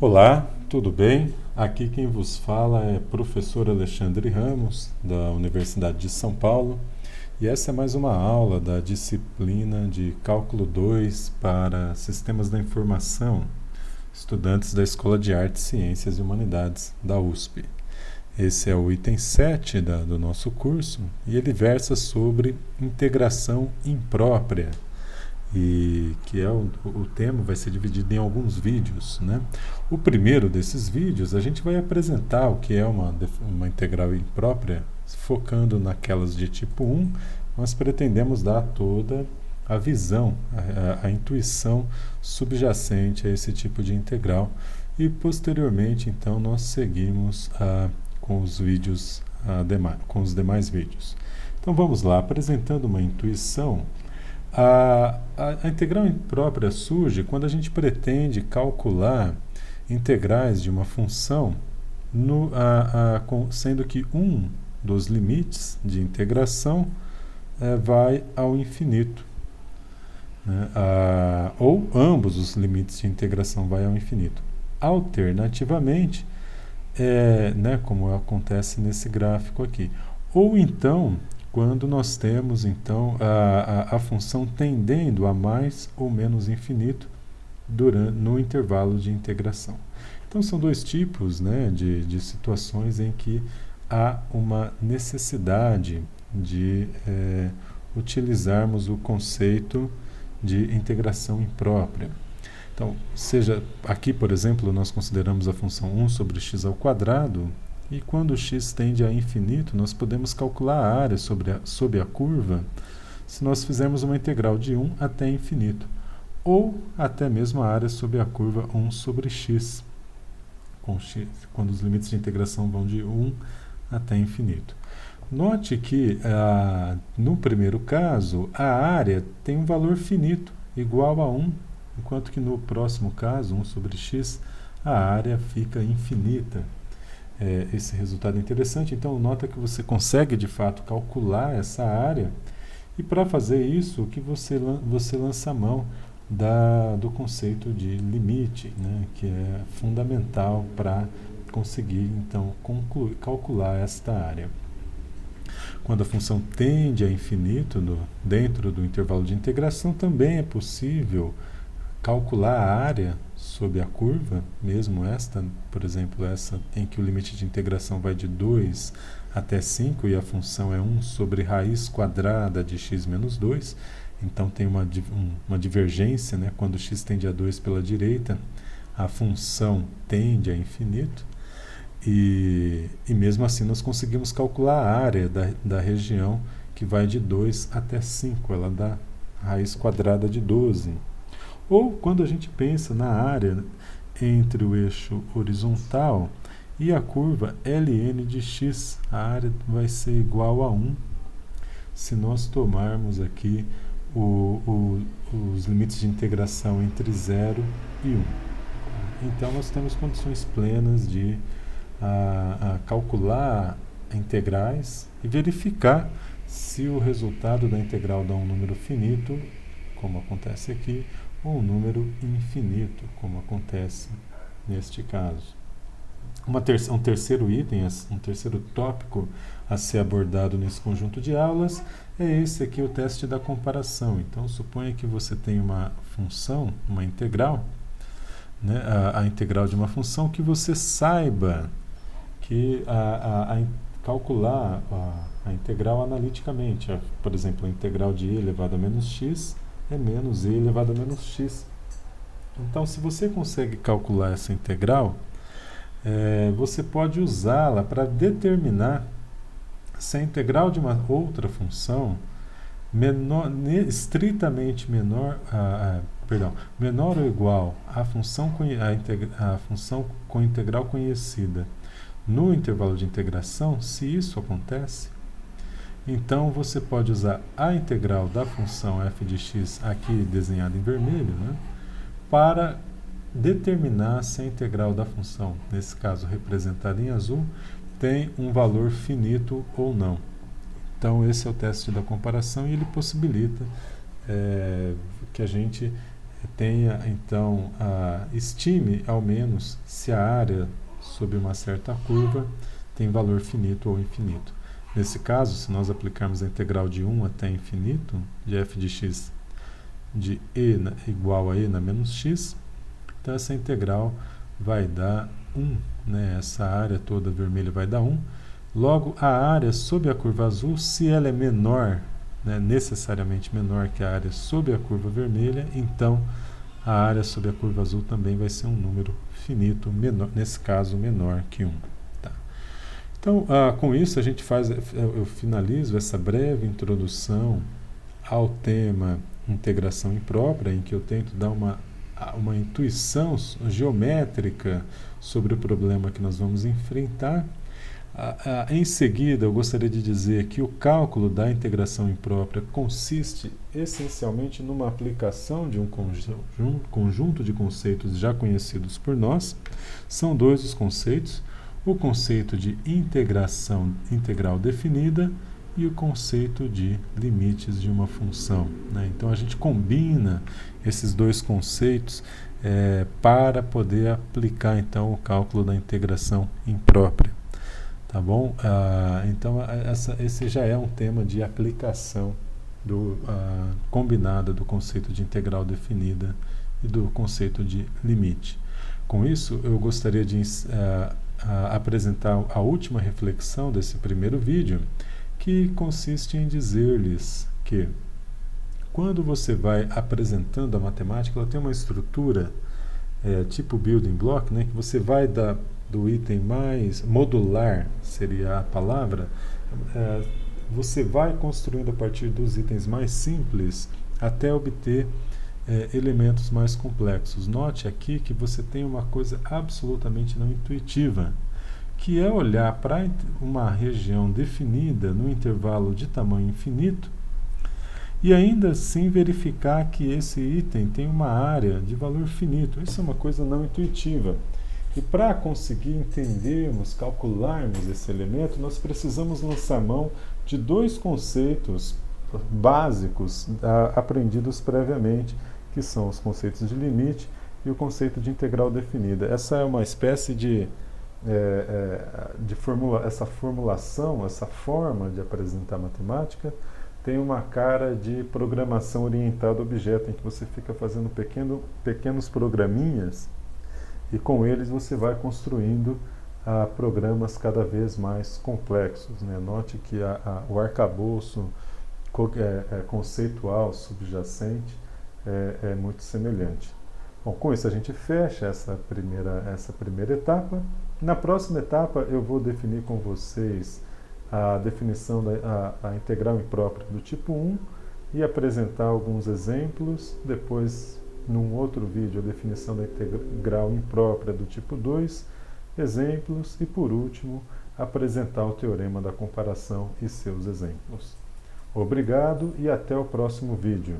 Olá, tudo bem? Aqui quem vos fala é professor Alexandre Ramos, da Universidade de São Paulo, e essa é mais uma aula da disciplina de Cálculo 2 para Sistemas da Informação, estudantes da Escola de Artes, Ciências e Humanidades da USP. Esse é o item 7 do nosso curso e ele versa sobre integração imprópria. E que é o tema vai ser dividido em alguns vídeos, né? O primeiro desses vídeos a gente vai apresentar o que é uma integral imprópria, focando naquelas de tipo 1, mas pretendemos dar toda a visão, a intuição subjacente a esse tipo de integral e posteriormente então nós seguimos com os vídeos com os demais vídeos. Então vamos lá, apresentando uma intuição. A integral imprópria surge quando a gente pretende calcular integrais de uma função, sendo que um dos limites de integração vai ao infinito, né? Ou ambos os limites de integração vai ao infinito. Alternativamente, né, como acontece nesse gráfico aqui. Ou então, quando nós temos então a função tendendo a mais ou menos infinito no intervalo de integração. Então são dois tipos, né, de situações em que há uma necessidade de utilizarmos o conceito de integração imprópria. Então, seja aqui, por exemplo, nós consideramos a função 1 sobre x ao quadrado, e quando x tende a infinito, nós podemos calcular a área sob a curva se nós fizermos uma integral de 1 até infinito, ou até mesmo a área sob a curva 1 sobre x, quando os limites de integração vão de 1 até infinito. Note que, no primeiro caso, a área tem um valor finito, igual a 1, enquanto que no próximo caso, 1 sobre x, a área fica infinita. Esse resultado é interessante, então nota que você consegue de fato calcular essa área, e para fazer isso, que você lança a mão do conceito de limite, né, que é fundamental para conseguir então calcular esta área. Quando a função tende a infinito dentro do intervalo de integração, também é possível calcular a área sob a curva, mesmo esta, por exemplo, essa em que o limite de integração vai de 2 até 5 e a função é 1 sobre raiz quadrada de x menos 2, então tem uma divergência, né? Quando x tende a 2 pela direita, a função tende a infinito, e mesmo assim nós conseguimos calcular a área da região que vai de 2 até 5, ela dá raiz quadrada de 12. Ou quando a gente pensa na área entre o eixo horizontal e a curva ln de x, a área vai ser igual a 1 se nós tomarmos aqui os limites de integração entre 0 e 1. Então nós temos condições plenas de calcular integrais e verificar se o resultado da integral dá um número finito, como acontece aqui, ou um número infinito, como acontece neste caso. Um terceiro item, um terceiro tópico a ser abordado nesse conjunto de aulas é esse aqui, o teste da comparação. Então, suponha que você tem uma função, uma integral, né, a integral de uma função, que você saiba que calcular a integral analiticamente. Por exemplo, a integral de e elevado a menos x é menos e elevado a menos x. Então, se você consegue calcular essa integral, você pode usá-la para determinar se a integral de uma outra função estritamente menor ou igual à função com integral conhecida no intervalo de integração. Se isso acontece, então você pode usar a integral da função f de x, aqui desenhada em vermelho, né, para determinar se a integral da função, nesse caso representada em azul, tem um valor finito ou não. Então esse é o teste da comparação e ele possibilita que a gente tenha, então, estime ao menos se a área sob uma certa curva tem valor finito ou infinito. Nesse caso, se nós aplicarmos a integral de 1 até infinito, de f de x de igual a e na menos x, então essa integral vai dar 1, né? Essa área toda vermelha vai dar 1. Logo, a área sob a curva azul, se ela é menor, né, necessariamente menor que a área sob a curva vermelha, então a área sob a curva azul também vai ser um número finito, menor, nesse caso menor que 1. Tá. Então, com isso a gente eu finalizo essa breve introdução ao tema integração imprópria, em que eu tento dar uma intuição geométrica sobre o problema que nós vamos enfrentar. Em seguida, eu gostaria de dizer que o cálculo da integração imprópria consiste essencialmente numa aplicação de um conjunto de conceitos já conhecidos por nós. São dois os conceitos: o conceito de integração integral definida e o conceito de limites de uma função, né? Então a gente combina esses dois conceitos para poder aplicar então o cálculo da integração imprópria. Tá bom? Então esse já é um tema de aplicação combinada do conceito de integral definida e do conceito de limite. Com isso, eu gostaria de apresentar a última reflexão desse primeiro vídeo, que consiste em dizer-lhes que quando você vai apresentando a matemática, ela tem uma estrutura tipo building block, né, que você vai do item mais modular, seria a palavra, você vai construindo a partir dos itens mais simples até obter elementos mais complexos. Note aqui que você tem uma coisa absolutamente não intuitiva, que é olhar para uma região definida no intervalo de tamanho infinito e ainda assim verificar que esse item tem uma área de valor finito. Isso é uma coisa não intuitiva. E para conseguir entendermos, calcularmos esse elemento, nós precisamos lançar mão de dois conceitos básicos aprendidos previamente, que são os conceitos de limite e o conceito de integral definida. Essa é uma espécie de essa formulação, essa forma de apresentar matemática, tem uma cara de programação orientada a objeto, em que você fica fazendo pequenos programinhas e com eles você vai construindo programas cada vez mais complexos, né? Note que o arcabouço conceitual subjacente é muito semelhante. Bom, com isso a gente fecha essa primeira etapa. Na próxima etapa eu vou definir com vocês a definição da integral imprópria do tipo 1 e apresentar alguns exemplos. Depois, num outro vídeo, a definição da integral imprópria do tipo 2, exemplos e, por último, apresentar o teorema da comparação e seus exemplos. Obrigado e até o próximo vídeo.